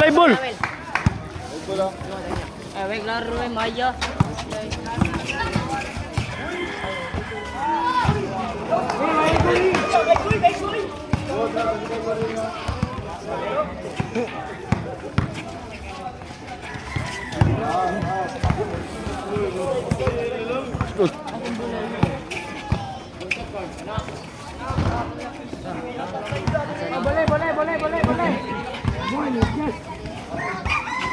Laibol. Wait, laro may mayo. Boleh.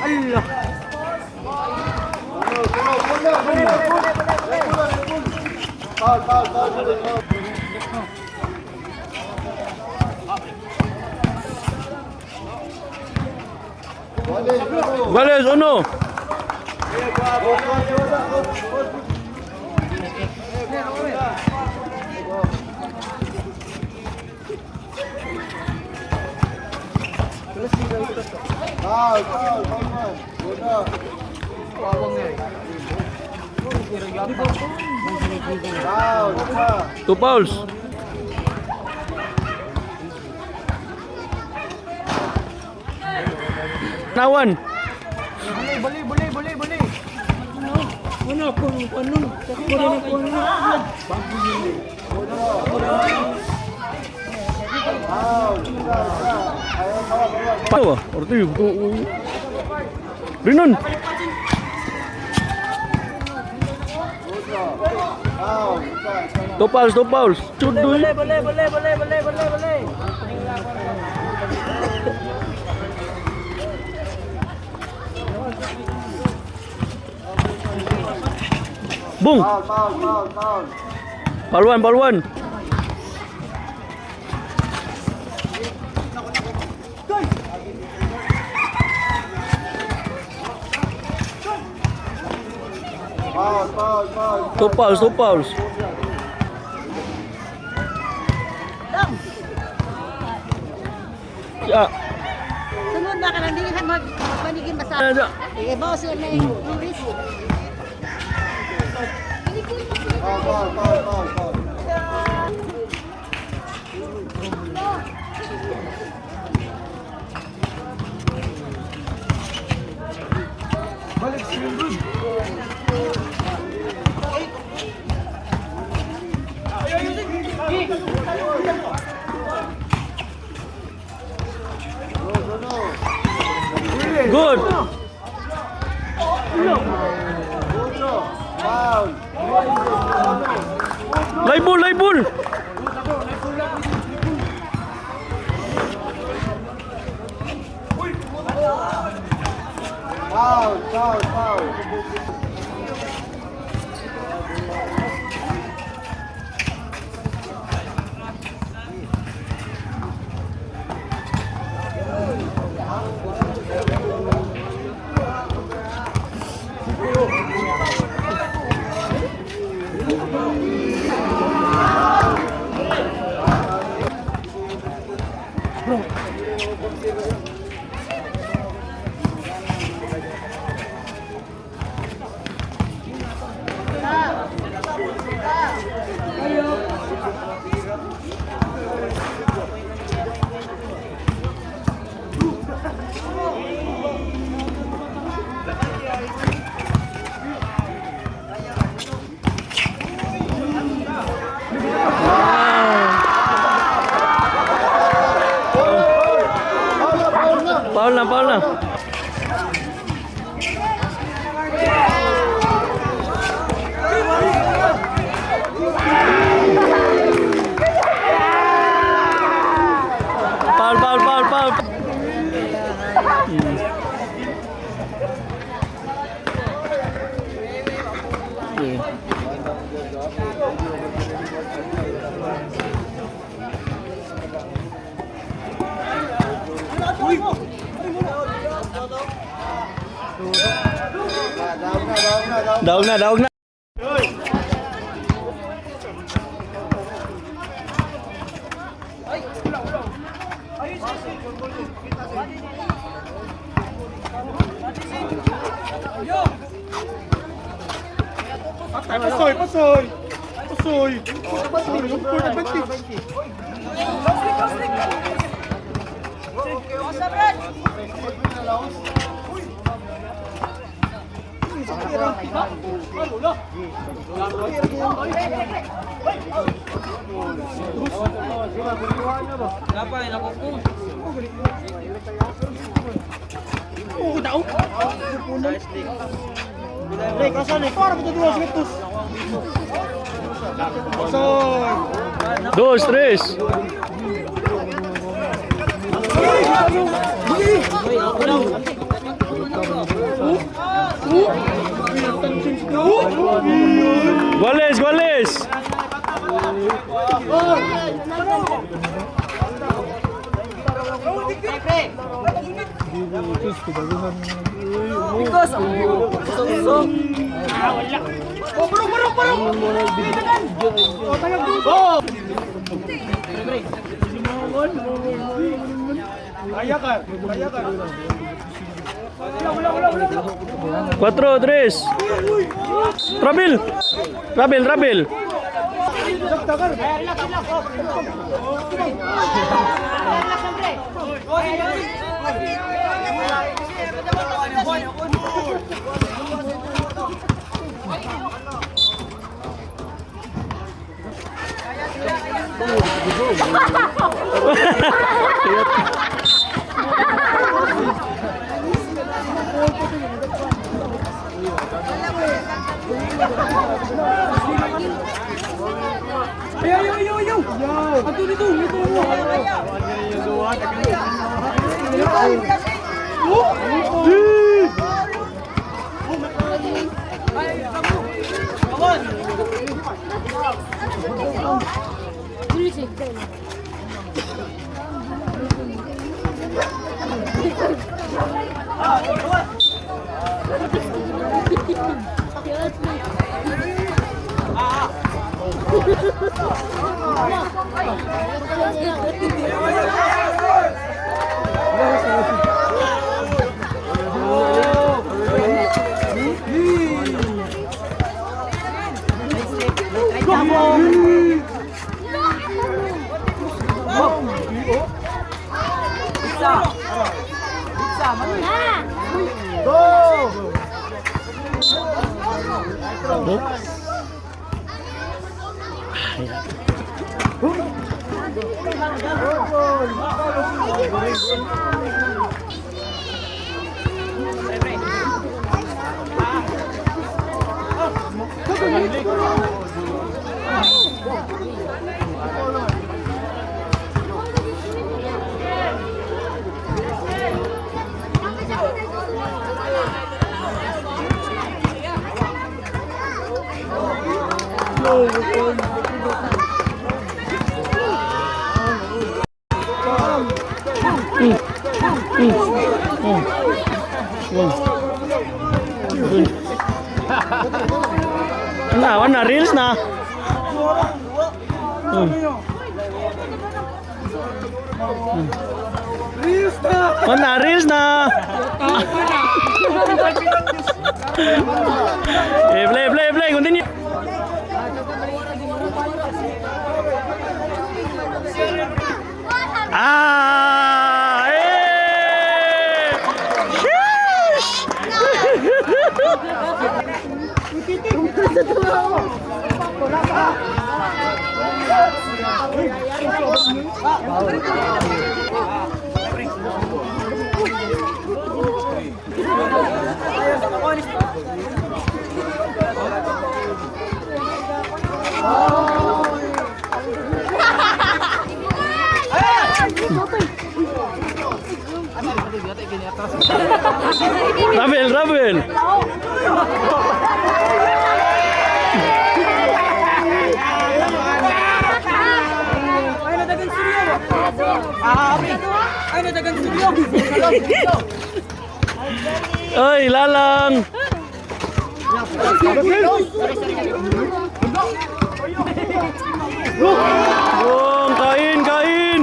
Allah. Vales, uno. Two fouls. Nawan. Boleh. Ano punong. Pawa, orti. Rinon. Two fouls. Chudoy. Boleh. Boom. Ball one. Two fouls. Ya. Sunod na ka lang, hindi ka magpanigin basta. Sige, boss, yun na yung Luis. Good. Laibol. Foul. Paul na. Paul. Daog na. Pasoy, pasoy. Pasoy. Pasoy, yung for advantage. Rey, kasan eh? Para kita dua sekitus. Pasoy. 2, 3. Goles, goles. Layakan, layakan. 4, 3. Rabil. Rabil, Rabil. Na, reels na. Reels na. Play, continue. Sheesh! Rabel. Oi, lalang. Kain.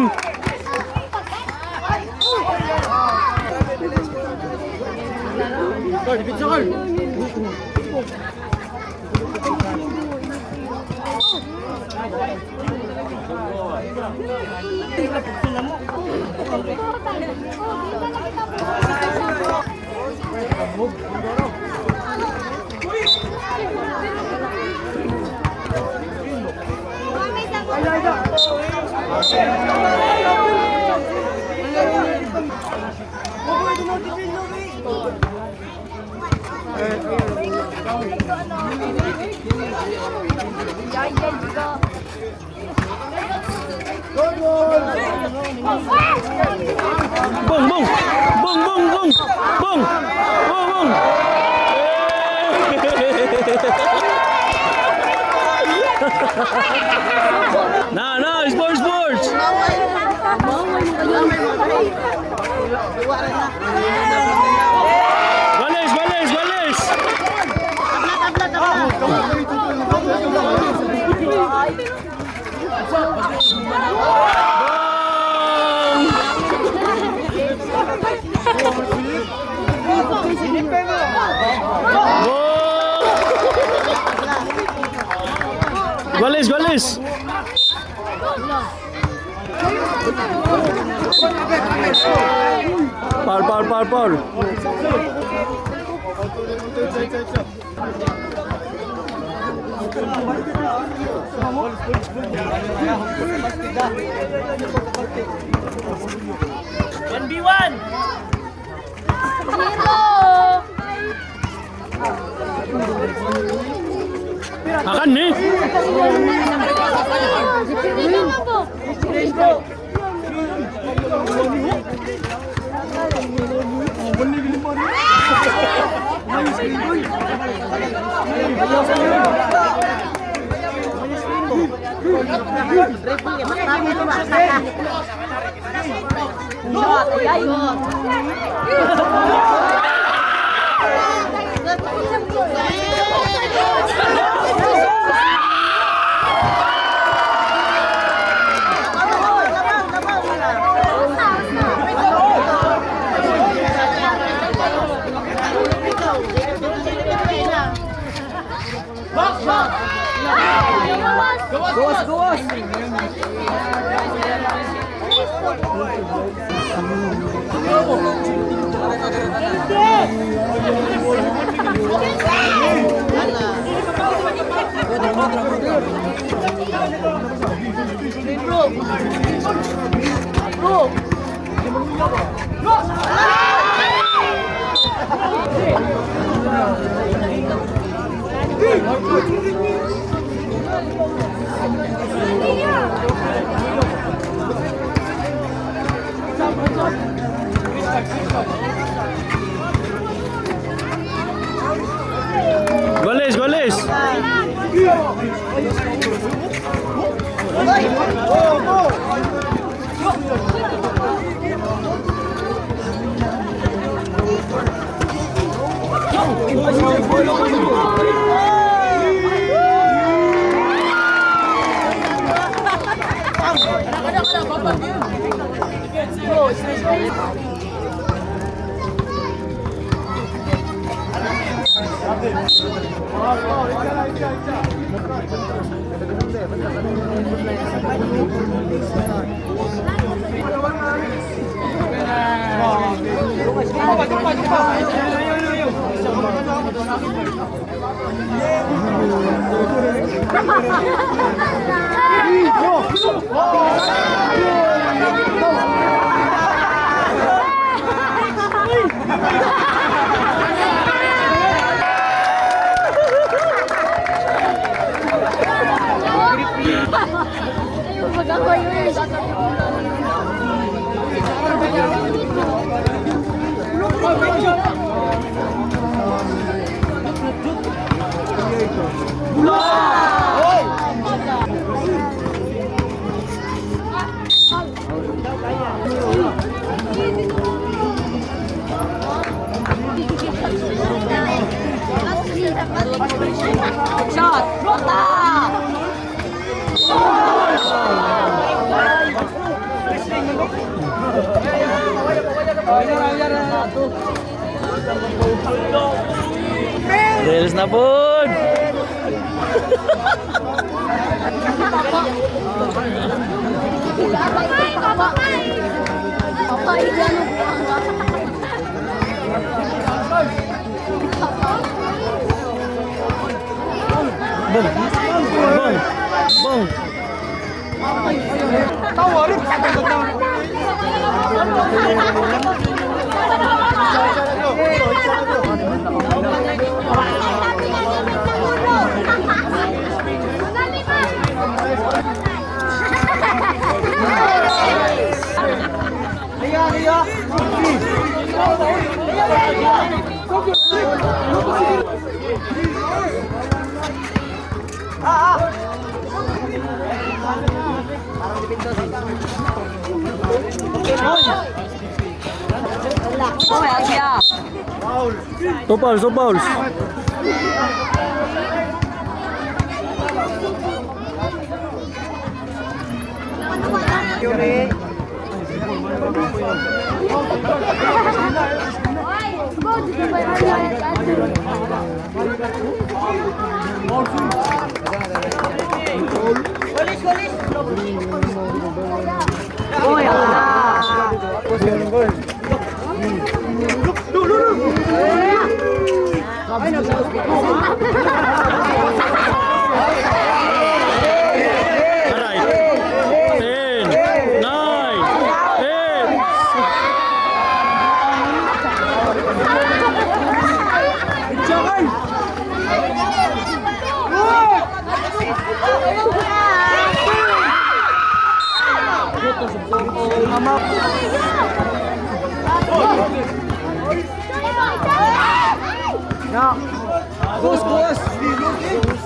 Bong, bong! Bong, bong, bong! Bong! Bong, bong! Na, na! Sports, sports! Walis, walis, walis! Walis, walis! Paul, Paul, Paul, Paul! Akan nih! Goles, goles! Reels na po. Bong. Bong. Bong. Tawarin. Two fouls, two fouls. Alright. 10, 9, 8. Bus.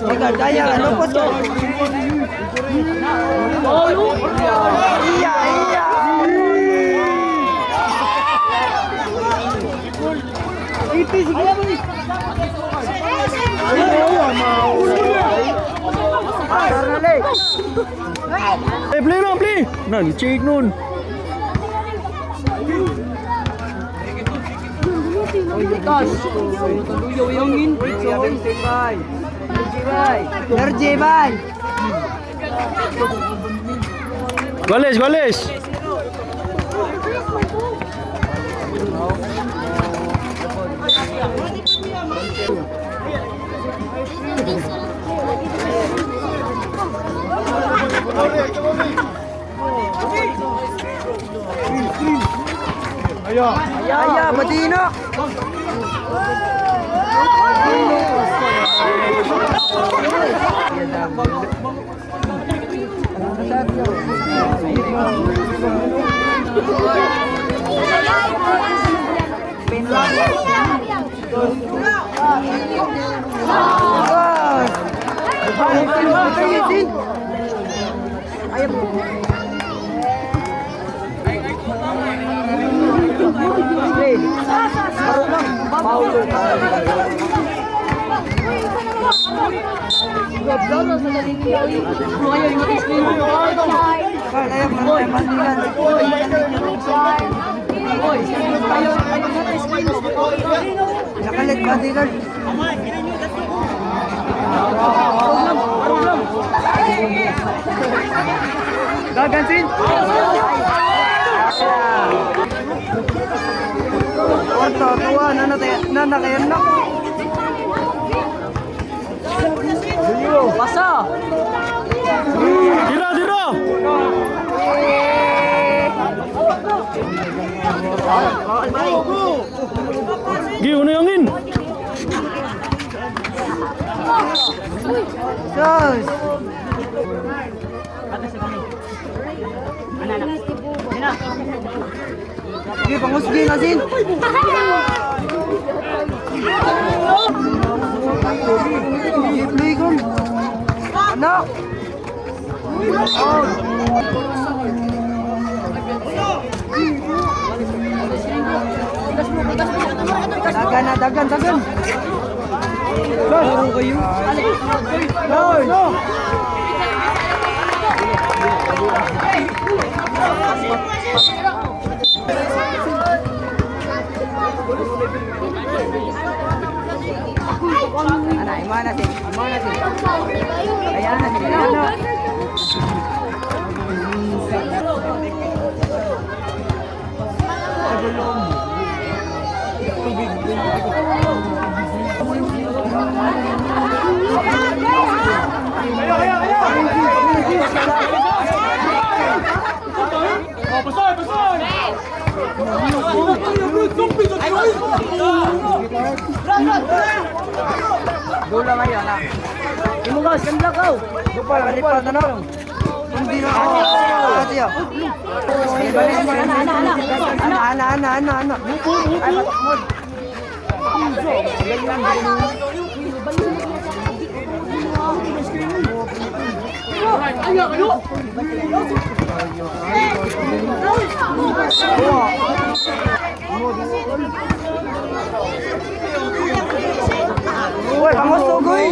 Ikaw, daya, ano po to? Iya. Play na, play. Nag-check nun. Nerjebay. Goles. Aya, Badino. Nakalit bodyguard. Gagansin. Orto, tuwa, nanakayan na. Basa. Tira. Gi, una yangin. Sus. Sige, pangusgi na sin. Play ko. Anak. Dagan. Laro kayo. Mana sih? Ayan na sila. Ano? Oh, pasoy, pasoy! Bola ngayon na. Imugas, kanila ka. Dupal, kalipat na. Hindi na ako. Kasi yun. Ana. Ay, patakmod. Uy, vamos Tugoy!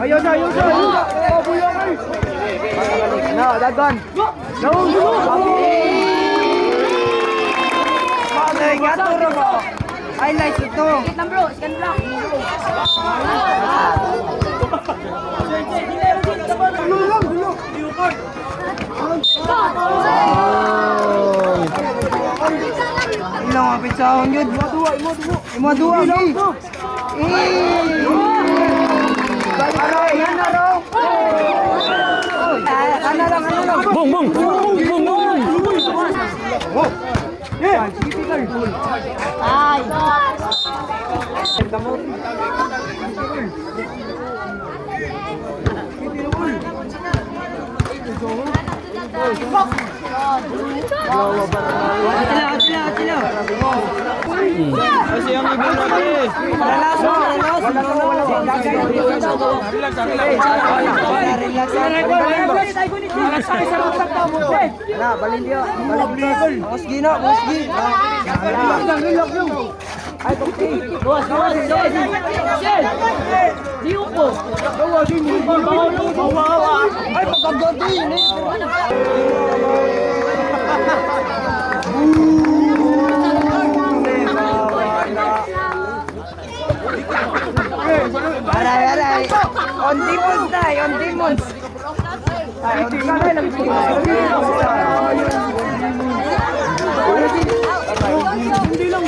Ayo na! Oh, buyo kayo! No, dagan! No! Bagay, gaturo mo! Highlights ito! Scan bro, scan block. Ilang ang pitsahon yun? Imo duwa, Aray, yan na raw! Ano lang! Bung, bung. Bung, bung. Ay. Atila! Kasi ang ibig natin. Relax. Nah, balindio. Bos Gino. Ay, Bos. Diupo. ay pagkagodi ini. Aray. On demons. Ay, on demons. Hindi lang.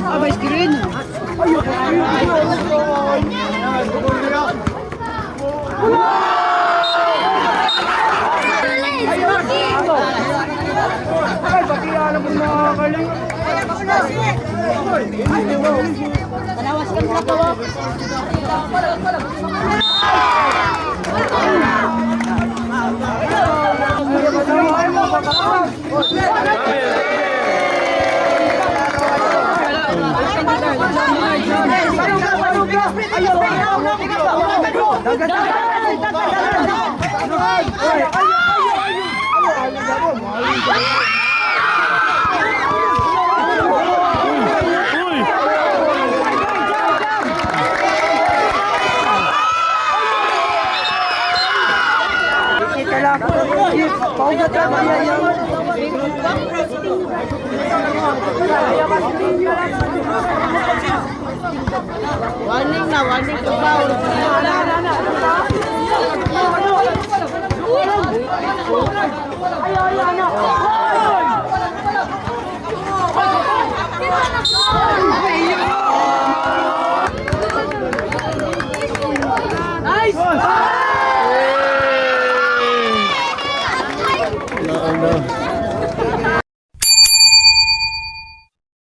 Abay screen. Tanawas kang block. Paugat ka ba yan? Warning na, warning to foul.